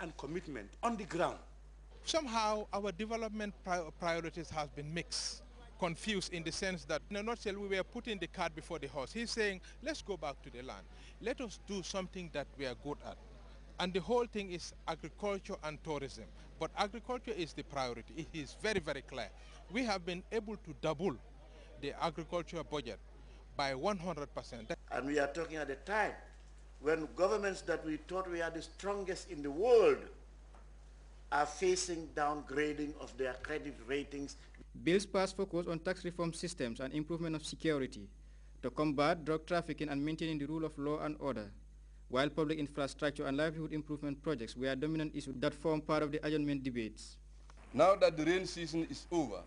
and commitment on the ground. Somehow our development priorities have been mixed, confused in the sense that in a nutshell we were putting the cart before the horse. He's saying, let's go back to the land. Let us do something that we are good at. And the whole thing is agriculture and tourism. But agriculture is the priority. It is very, very clear. We have been able to double the agriculture budget by 100%. And we are talking at a time when governments that we thought we are the strongest in the world are facing downgrading of their credit ratings. Bills passed focus on tax reform systems and improvement of security to combat drug trafficking and maintaining the rule of law and order, while public infrastructure and livelihood improvement projects were dominant issues that form part of the adjournment debates. Now that the rain season is over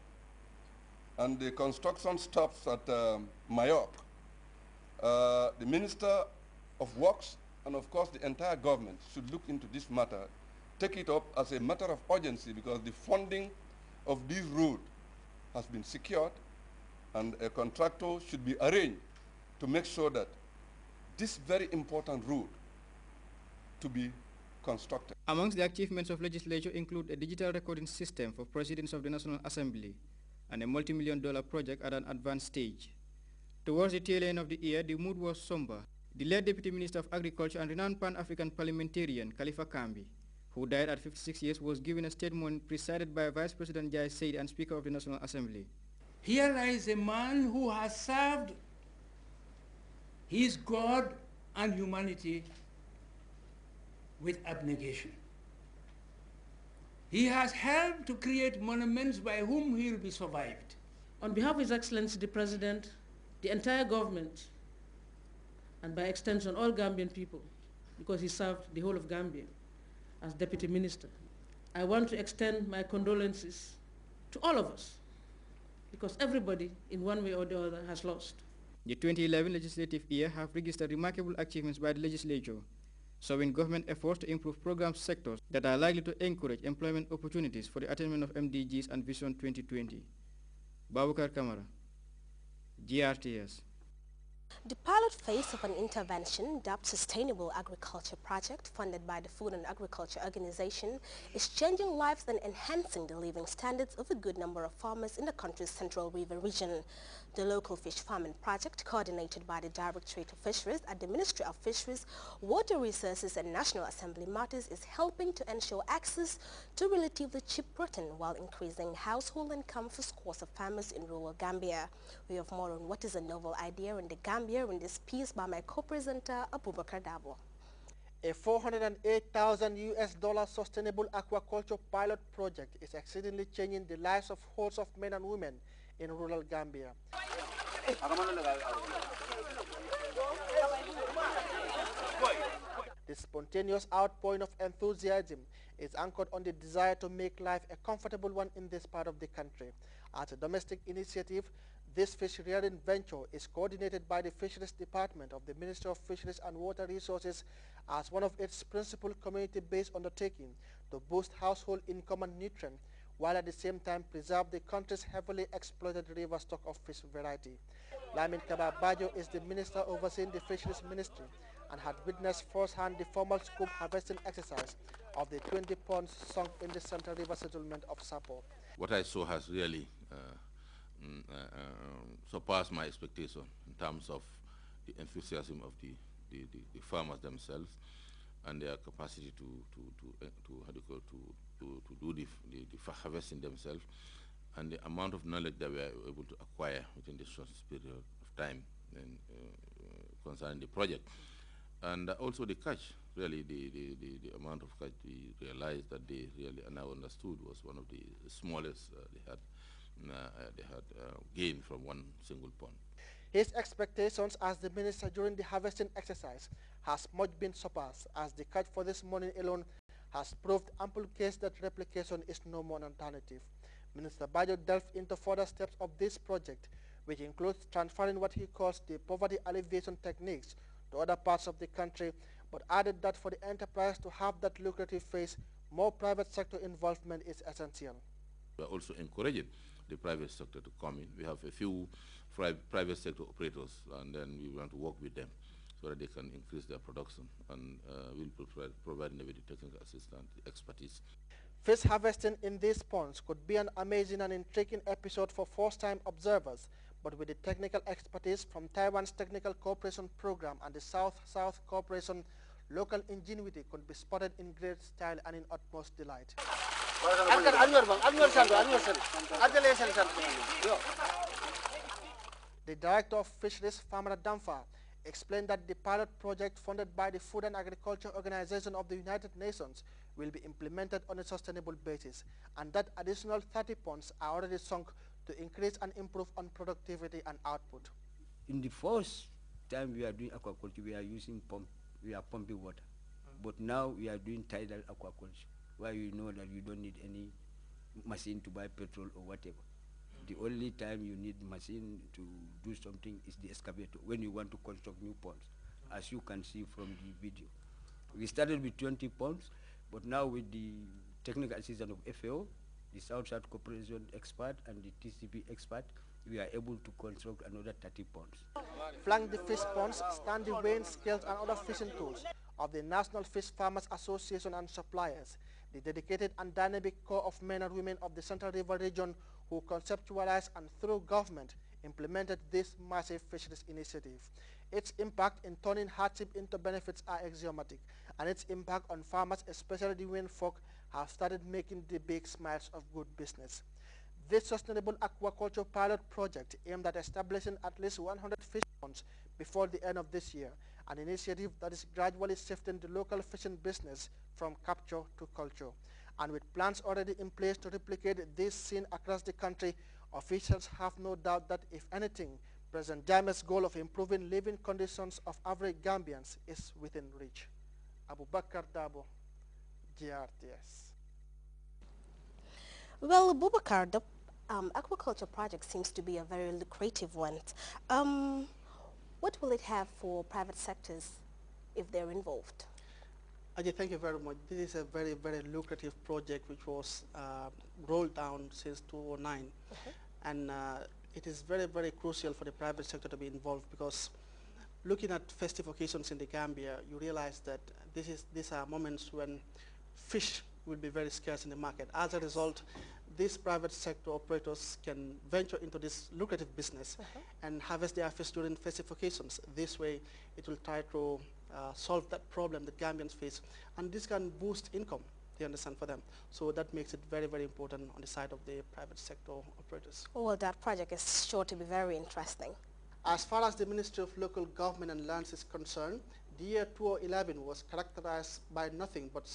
and the construction stops at Mayock, the Minister of Works and of course the entire government should look into this matter, take it up as a matter of urgency, because the funding of this road has been secured and a contractor should be arranged to make sure that this very important road to be constructed. Amongst the achievements of legislature include a digital recording system for presidents of the National Assembly and a multi-million-dollar project at an advanced stage. Towards the tail end of the year, the mood was somber. The late Deputy Minister of Agriculture and renowned Pan-African parliamentarian, Khalifa Kambi, who died at 56 years, was given a statement presided by Vice President Jai Said and Speaker of the National Assembly. Here lies a man who has served his God and humanity with abnegation. He has helped to create monuments by whom he will be survived. On behalf of His Excellency the President, the entire government, and by extension all Gambian people, because he served the whole of Gambia as Deputy Minister, I want to extend my condolences to all of us, because everybody in one way or the other has lost. The 2011 legislative year have registered remarkable achievements by the legislature, showing government efforts to improve program sectors that are likely to encourage employment opportunities for the attainment of MDGs and Vision 2020. Babukar Kamara, GRTS. The pilot phase of an intervention dubbed Sustainable Agriculture Project, funded by the Food and Agriculture Organization, is changing lives and enhancing the living standards of a good number of farmers in the country's Central River region. The local fish farming project, coordinated by the Directorate of Fisheries at the Ministry of Fisheries, Water Resources and National Assembly Matters, is helping to ensure access to relatively cheap protein while increasing household income for scores of farmers in rural Gambia. We have more on what is a novel idea in the Gambia in this piece by my co-presenter Abubakar Dabo. A $408,000 sustainable aquaculture pilot project is exceedingly changing the lives of hordes of men and women in rural Gambia. The spontaneous outpouring of enthusiasm is anchored on the desire to make life a comfortable one in this part of the country. As a domestic initiative, this fish rearing venture is coordinated by the Fisheries Department of the Ministry of Fisheries and Water Resources as one of its principal community-based undertaking to boost household income and nutrient, while at the same time preserve the country's heavily exploited river stock of fish variety. Lamin Kababajo is the minister overseeing the Fisheries Ministry and had witnessed firsthand the formal scoop harvesting exercise of the 20 ponds sunk in the Central River settlement of Sapo. What I saw has really surpassed my expectation in terms of the enthusiasm of the farmers themselves and their capacity to do the harvesting themselves, and the amount of knowledge that we are able to acquire within this short period of time concerning the project. And also the catch, really the amount of catch we realized that they really now understood was one of the smallest they had gained from one single pond. His expectations as the minister during the harvesting exercise has much been surpassed, as the catch for this morning alone has proved ample case that replication is no more an alternative. Minister Bajo delved into further steps of this project, which includes transferring what he calls the poverty alleviation techniques to other parts of the country, but added that for the enterprise to have that lucrative phase, more private sector involvement is essential. We are also encouraging the private sector to come in. We have a few private sector operators, and then we want to work with them so that they can increase their production, and we'll provide them with the technical assistance, activities. Fish harvesting in these ponds could be an amazing and intriguing episode for first-time observers, but with the technical expertise from Taiwan's Technical Cooperation Program and the South-South Cooperation, local ingenuity could be spotted in great style and in utmost delight. The Director of Fisheries, Famara Damfa, explained that the pilot project funded by the Food and Agriculture Organization of the United Nations will be implemented on a sustainable basis, and that additional 30 ponds are already sunk to increase and improve on productivity and output. In the first time we are doing aquaculture, we are using pump, we are pumping water. But now we are doing tidal aquaculture, where you know that you don't need any machine to buy petrol or whatever. The only time you need machine to do something is the excavator when you want to construct new ponds, as you can see from the video. We started with 20 ponds, but now with the technical assistance of FAO, the South-South Cooperation expert and the TCP expert, we are able to construct another 30 ponds. Flank the fish ponds stand the weighing scales and other fishing tools of the National Fish Farmers Association and suppliers, the dedicated and dynamic core of men and women of the Central River region who conceptualized and through government implemented this massive fisheries initiative. Its impact in turning hardship into benefits are axiomatic, and its impact on farmers, especially the women folk, have started making the big smiles of good business. This sustainable aquaculture pilot project aimed at establishing at least 100 fish ponds before the end of this year, an initiative that is gradually shifting the local fishing business from capture to culture. And with plans already in place to replicate this scene across the country, officials have no doubt that, if anything, President Jammeh's goal of improving living conditions of average Gambians is within reach. Abubakar Dabo, GRTS. Well, Bubakar, the aquaculture project seems to be a very lucrative one. What will it have for private sectors if they're involved? Ajay, thank you very much. This is a very, very lucrative project which was rolled down since 2009. And it is very, very crucial for the private sector to be involved, because looking at festive occasions in the Gambia, you realize that these are moments when fish will be very scarce in the market. As a result, these private sector operators can venture into this lucrative business and harvest their fish during festive occasions. This way, it will try to solve that problem that Gambians face, and this can boost income, you understand, for them. So that makes it very, very important on the side of the private sector operators. Well, that project is sure to be very interesting. As far as the Ministry of Local Government and Lands is concerned, the year 2011 was characterized by nothing but